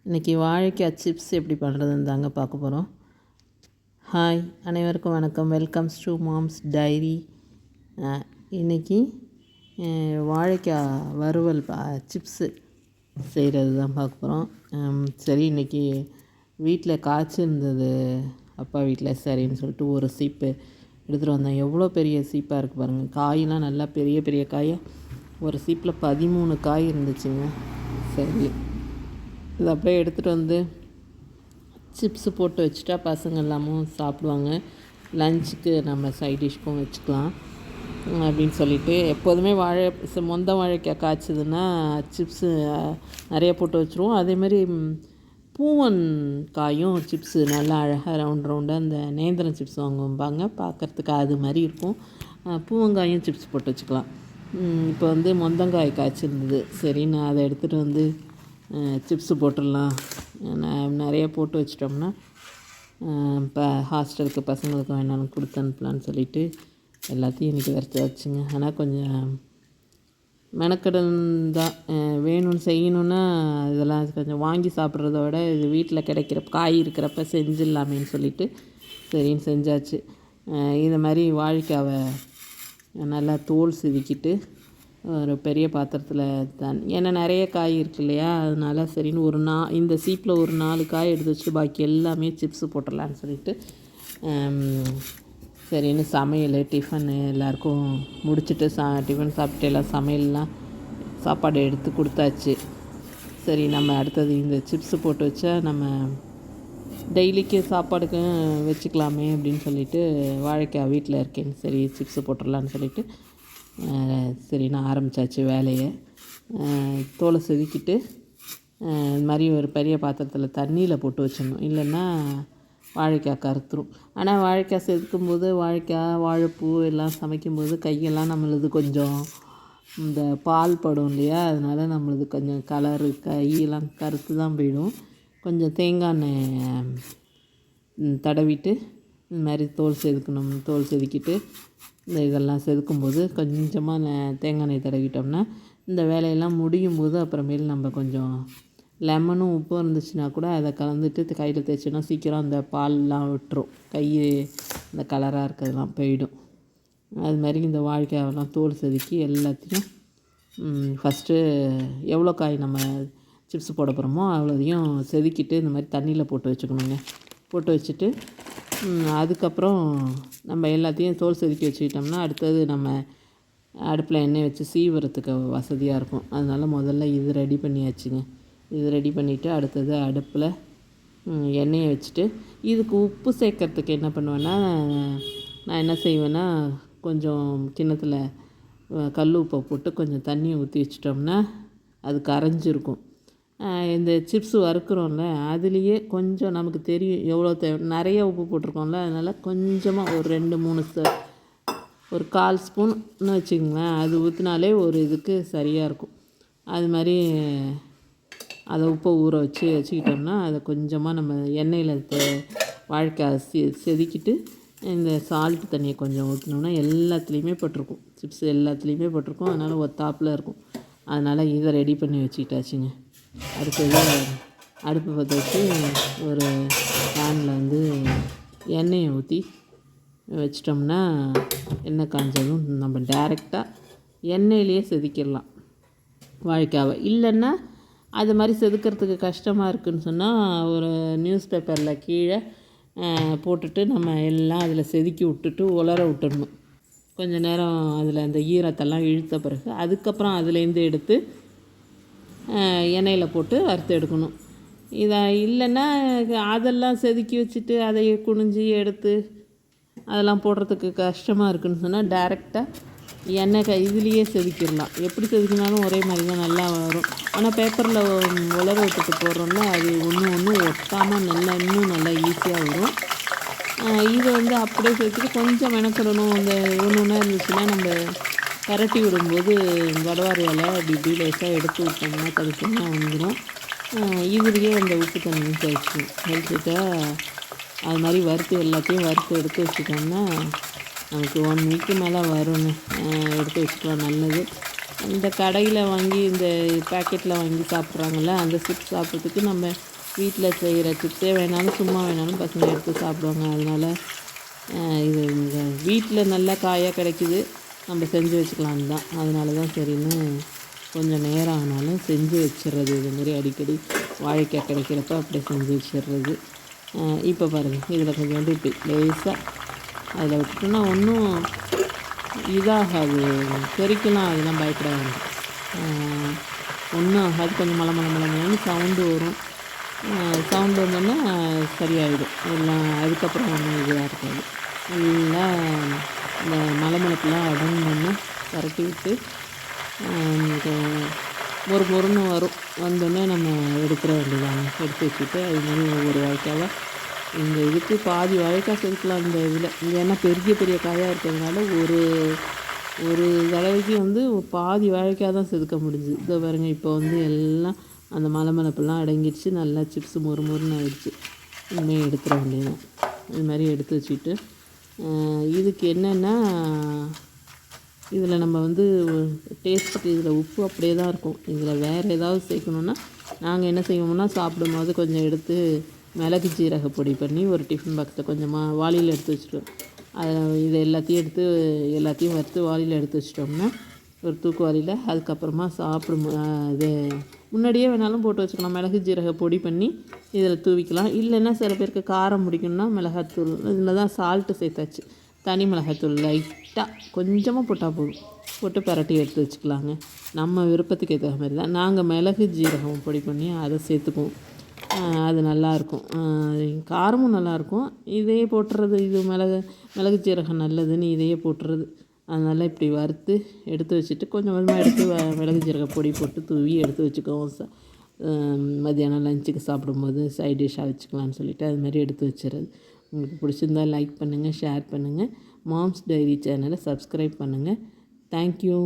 இன்றைக்கி வாழைக்காய் சிப்ஸ் எப்படி பண்ணுறதுன்னு தாங்க பார்க்க போகிறோம். ஹாய், அனைவருக்கும் வணக்கம். Welcomes to mom's diary. இன்றைக்கி வாழைக்காய் வறுவல் சிப்ஸு செய்கிறது தான் பார்க்க போகிறோம். சரி, இன்றைக்கி வீட்டில் காய்ச்சிருந்தது அப்பா வீட்டில். சரின்னு சொல்லிட்டு ஒரு சீப்பு எடுத்துகிட்டு வந்தேன். எவ்வளோ பெரிய சீப்பாக இருக்குது பாருங்கள். காயெலாம் நல்லா பெரிய பெரிய காயாக ஒரு சீப்பில் 13 காய் இருந்துச்சுங்க. சரி, இது அப்படியே எடுத்துகிட்டு வந்து சிப்ஸு போட்டு வச்சுட்டா பசங்க எல்லாமும் சாப்பிடுவாங்க. லஞ்சுக்கு நம்ம சைட் டிஷ்க்கும் வச்சுக்கலாம் அப்படின்னு சொல்லிவிட்டு, எப்போதுமே மொந்த வாழைக்காய் காய்ச்சதுன்னா சிப்ஸு நிறைய போட்டு வச்சுருவோம். அதேமாதிரி பூவன் காயும் சிப்ஸு நல்லா அழகாக ரவுண்டாக அந்த நேந்திரம் சிப்ஸ் வாங்குவாங்க, பார்க்குறதுக்கு அது மாதிரி இருக்கும். பூவங்காயும் சிப்ஸ் போட்டு வச்சுக்கலாம். இப்போ வந்து மொந்தங்காய் காய்ச்சிருந்தது. சரி, நான் அதை எடுத்துகிட்டு வந்து சிப்ஸு போட்டுடலாம். நிறைய போட்டு வச்சிட்டோம்னா இப்போ ஹாஸ்டலுக்கு பசங்களுக்கு வேணாலும் கொடுத்து அனுப்பலான்னு சொல்லிவிட்டு எல்லாத்தையும் இன்றைக்கி வறுத்து வச்சுங்க. ஆனால் கொஞ்சம் மெனக்கடன் தான். வேணும்னு செய்யணுன்னா இதெல்லாம் கொஞ்சம் வாங்கி சாப்பிட்றத விட இது வீட்டில் கிடைக்கிற காய் இருக்கிறப்ப செஞ்சிடலாமேன்னு சொல்லிவிட்டு சரின்னு செஞ்சாச்சு. இது மாதிரி வாழைக்காவை நல்லா தோல் செதுக்கிட்டு ஒரு பெரிய பாத்திரத்தில் ஏன்னா நிறைய காய் இருக்கு இல்லையா, அதனால சரின்னு இந்த சீப்பில் ஒரு 4 காய் எடுத்து வச்சு பாக்கி எல்லாமே சிப்ஸு போட்டுடலான்னு சொல்லிட்டு சரின்னு சமையல் டிஃபனு எல்லாேருக்கும் முடிச்சுட்டு டிஃபன் சாப்பிட்டு எல்லாம் சமையல்லாம் சாப்பாடு எடுத்து கொடுத்தாச்சு. சரி, நம்ம அடுத்தது இந்த சிப்ஸு போட்டு வச்சா நம்ம டெய்லிக்கு சாப்பாடுக்கும் வச்சுக்கலாமே அப்படின்னு சொல்லிவிட்டு வாழைக்காய் வீட்டில் இருக்கேன். சரி, சிப்ஸு போட்டுடலான்னு சொல்லிவிட்டு சரி நான் ஆரம்பித்தாச்சு வேலையை. தோலை செதுக்கிட்டு இது மாதிரி ஒரு பெரிய பாத்திரத்தில் தண்ணியில் போட்டு வச்சிடணும், இல்லைன்னா வாழைக்காய் கருத்துரும். ஆனால் வாழைக்காய் செதுக்கும்போது வாழைப்பூ எல்லாம் சமைக்கும்போது கையெல்லாம் நம்மளது கொஞ்சம் இந்த பால் படும் இல்லையா, அதனால் நம்மளது கொஞ்சம் கலரு கையெல்லாம் கருத்து தான் போயிடும். கொஞ்சம் தேங்காய் எண்ணெய் தடவிட்டு இந்த மாதிரி தோல் செதுக்கிட்டு இதெல்லாம் செதுக்கும்போது கொஞ்சமாக தேங்காய் எண்ணெய் தடவிட்டோம்னா இந்த வேலையெல்லாம் முடியும் போது அப்புறமேல் நம்ம கொஞ்சம் லெமனும் உப்பும் இருந்துச்சுன்னா கூட அதை கலந்துட்டு கையில் தேய்ச்சோன்னா சீக்கிரம் அந்த பால்லாம் விட்டுரும், இந்த கலராக இருக்கிறதுலாம் போயிடும். அது மாதிரி இந்த வாழைக்காயெல்லாம் தோல் செதுக்கி எல்லாத்தையும் ஃபஸ்ட்டு எவ்வளோ காய் நம்ம சிப்ஸ் போட போகிறோமோ அவ்வளோதையும் செதுக்கிட்டு இந்த மாதிரி தண்ணியில் போட்டு வச்சுக்கணுங்க. போட்டு வச்சுட்டு அதுக்கப்புறம் நம்ம எல்லாத்தையும் தோல் செதுக்கி வச்சுக்கிட்டோம்னா அடுத்தது நம்ம அடுப்பில் எண்ணெய் வச்சு சீவுறதுக்கு வசதியாக இருக்கும். அதனால் முதல்ல இது ரெடி பண்ணியாச்சுங்க. இது ரெடி பண்ணிவிட்டு அடுத்தது அடுப்பில் எண்ணெயை வச்சுட்டு இதுக்கு உப்பு சேர்க்கறதுக்கு என்ன பண்ணுவேன்னா, நான் என்ன செய்வேன்னா கொஞ்சம் கிண்ணத்தில் கல் உப்பை போட்டு கொஞ்சம் தண்ணியை ஊற்றி வச்சிட்டோம்னா அது கரைஞ்சிருக்கும். இந்த சிப்ஸு வறுக்கிறோம்ல அதுலேயே கொஞ்சம் நமக்கு தெரியும் எவ்வளோ நிறைய உப்பு போட்டிருக்கோம்ல, அதனால் கொஞ்சமாக ஒரு 2-3 ஒரு 1/4 ஸ்பூன்னு வச்சுக்கோங்களேன், அது ஊற்றினாலே ஒரு இதுக்கு சரியாக இருக்கும். அது மாதிரி அதை உப்பை ஊற வச்சுக்கிட்டோம்னா அதை கொஞ்சமாக நம்ம எண்ணெயில் வாழைக்காய் செதுக்கிட்டு இந்த சால்ட்டு தண்ணியை கொஞ்சம் ஊற்றினோம்னா எல்லாத்துலேயுமே போட்டிருக்கும், சிப்ஸ் எல்லாத்துலேயுமே போட்டிருக்கும். அதனால் ஒத்தாப்பில் இருக்கும். அதனால் இதை ரெடி பண்ணி வச்சுக்கிட்டாச்சுங்க. அடுத்தது அடுப்பு பற்ற வச்சு ஒரு பேனில் வந்து எண்ணெயை ஊற்றி வச்சிட்டோம்னா எண்ணெய் காஞ்சதும் நம்ம டைரெக்டாக எண்ணெயிலேயே செதுக்கிடலாம் வாழைக்காவை. இல்லைன்னா அது மாதிரி செதுக்கிறதுக்கு கஷ்டமாக இருக்குதுன்னு சொன்னால் ஒரு நியூஸ் பேப்பரில் கீழே போட்டுட்டு நம்ம எல்லாம் அதில் செதுக்கி விட்டுட்டு உலர விட்டுடணும். கொஞ்சம் நேரம் அதில் அந்த ஈரத்தெல்லாம் இழுத்த பிறகு அதுக்கப்புறம் அதுலேருந்து எடுத்து எண்ணெயில் போட்டு வறுத்து எடுக்கணும். இதை இல்லைன்னா அதெல்லாம் செதுக்கி வச்சுட்டு அதை குனிஞ்சி எடுத்து அதெல்லாம் போடுறதுக்கு கஷ்டமாக இருக்குதுன்னு சொன்னால் டைரெக்டாக எண்ணெய் இதுலேயே செதுக்கிடலாம். எப்படி செதுக்கினாலும் ஒரே மாதிரி தான் நல்லா வரும். ஆனால் பேப்பரில் உலர விட்டுட்டு போடுறோம்ல அது ஒன்று ஒட்டாமல் இன்னும் நல்லா ஈஸியாக வரும். இதை வந்து அப்படியே சேர்த்துட்டு கொஞ்சம் மெனக்கிடணும். அந்த ஒன்றா இருந்துச்சுன்னா நம்ம பரட்டி விடும்போது வடவாரியால் இப்படி லேசாக எடுத்து விட்டோம்னா தனித்தனியாக வந்துடும். இதுலேயே அந்த உப்பு தண்ணியும் தெளிச்சுட்டா அது மாதிரி எல்லாத்தையும் வறுத்து எடுத்து வச்சுட்டோம்னா நமக்கு 1 வீக்கு மேலே வரும்னு எடுத்து வச்சுக்கலாம். நல்லது. இந்த கடையில் வாங்கி இந்த பேக்கெட்டில் வாங்கி சாப்பிட்றாங்கள்ல, அந்த சிப்ஸ் சாப்பிட்றதுக்கு நம்ம வீட்டில் செய்கிற சிப்ஸே வேணாலும் சும்மா வேணாலும் பசங்க எடுத்து சாப்பிடுவாங்க. அதனால் இது இந்த வீட்டில் நல்ல காயாக கிடைக்குது, நம்ம செஞ்சு வச்சுக்கலான்னு தான். அதனால தான் சரின்னு கொஞ்சம் நேரம் ஆனாலும் செஞ்சு வச்சிடுறது. இதுமாரி அடிக்கடி வாழைக்காய் கிடைக்கிறப்ப அப்படியே செஞ்சு வச்சிடுறது. இப்போ பாருங்கள், இதில் கொஞ்சோண்டு இப்படி லேசாக அதில் விட்டுட்டோன்னா ஒன்றும் இதாகாது, தெறிக்கலாம், அதெல்லாம் பயப்பட வேண்டாம். ஒன்றும் ஆகாது. கொஞ்சம் மலமலன்னு சவுண்டு வரும். சவுண்டு வந்தோடனே சரியாயிடும் எல்லாம். அதுக்கப்புறம் ஒன்றும் இதாக இருக்காது. நல்லா இந்த மலமளப்புலாம் அடங்கினோன்னா பரட்டி விட்டு மொறுன்னு வரும். வந்தோடனே நம்ம எடுத்துட வேண்டியதாங்க. எடுத்து வச்சுட்டு அதுமாதிரி ஒவ்வொரு வாழைக்காவாக இந்த இதுக்கு பாதி வாழைக்காய் செதுக்கலாம் இந்த இதில். ஏன்னா பெரிய பெரிய காயாக இருக்கிறதுனால ஒரு தடவைக்கு வந்து பாதி வாழைக்காய் தான் செதுக்க முடிஞ்சுது. இதோ பாருங்கள், இப்போ வந்து எல்லாம் அந்த மலமளப்பெல்லாம் அடங்கிடுச்சு. நல்லா சிப்ஸு மொறுன்னு ஆகிடுச்சு. இனிமேல் எடுத்துட வேண்டியதான். இது மாதிரி எடுத்து வச்சுட்டு இதுக்கு என்னென்னா, இதில் நம்ம வந்து டேஸ்ட்டுக்கு இதில் உப்பு அப்படியே தான் இருக்கும். இதில் வேறு ஏதாவது சேர்க்கணுன்னா நாங்கள் என்ன செய்வோம்னா, சாப்பிடும்போது கொஞ்சம் எடுத்து மிளகு ஜீரக பொடி பண்ணி ஒரு டிஃபன் பாக்ஸில் கொஞ்சமாக வாளியில் எடுத்து வச்சுட்டோம். இதை எல்லாத்தையும் வறுத்து வாளியில் எடுத்து வச்சிட்டோம்னா ஒரு தூக்குவாளியில், அதுக்கப்புறமா இது முன்னாடியே வேணாலும் போட்டு வச்சுக்கலாம். மிளகு ஜீரக பொடி பண்ணி இதில் தூவிக்கலாம். இல்லைன்னா சில பேருக்கு காரம் பிடிக்கும்னா மிளகாத்தூள், இதில் தான் சால்ட்டு சேர்த்தாச்சு. தனி மிளகாத்தூள் லைட்டாக கொஞ்சமாக போட்டால் போதும், போட்டு பரட்டி எடுத்து வச்சுக்கலாங்க. நம்ம விருப்பத்துக்கு ஏற்ற மாதிரி தான். நாங்கள் மிளகு ஜீரகம் பொடி பண்ணி அதை சேர்த்துக்குவோம். அது நல்லாயிருக்கும், காரமும் நல்லாயிருக்கும். இதையே போட்டுறது, இது மிளகு ஜீரகம் நல்லதுன்னு இதையே போட்டுறது. அதனால் இப்படி வறுத்து எடுத்து வச்சுட்டு கொஞ்சம் கொஞ்சமாக எடுத்து மிளகு ஜீரக பொடி போட்டு தூவி எடுத்து வச்சுக்குவோம். மத்தியானம் லஞ்சுக்கு சாப்பிடும்போது சைட் டிஷ்ஷாக வச்சுக்கலான்னு சொல்லிவிட்டு அதுமாதிரி எடுத்து வச்சுறது. உங்களுக்கு பிடிச்சிருந்தால் லைக் பண்ணுங்கள், ஷேர் பண்ணுங்கள். மாம்ஸ் டைரி சேனலை சப்ஸ்கிரைப் பண்ணுங்கள். தேங்க்யூ.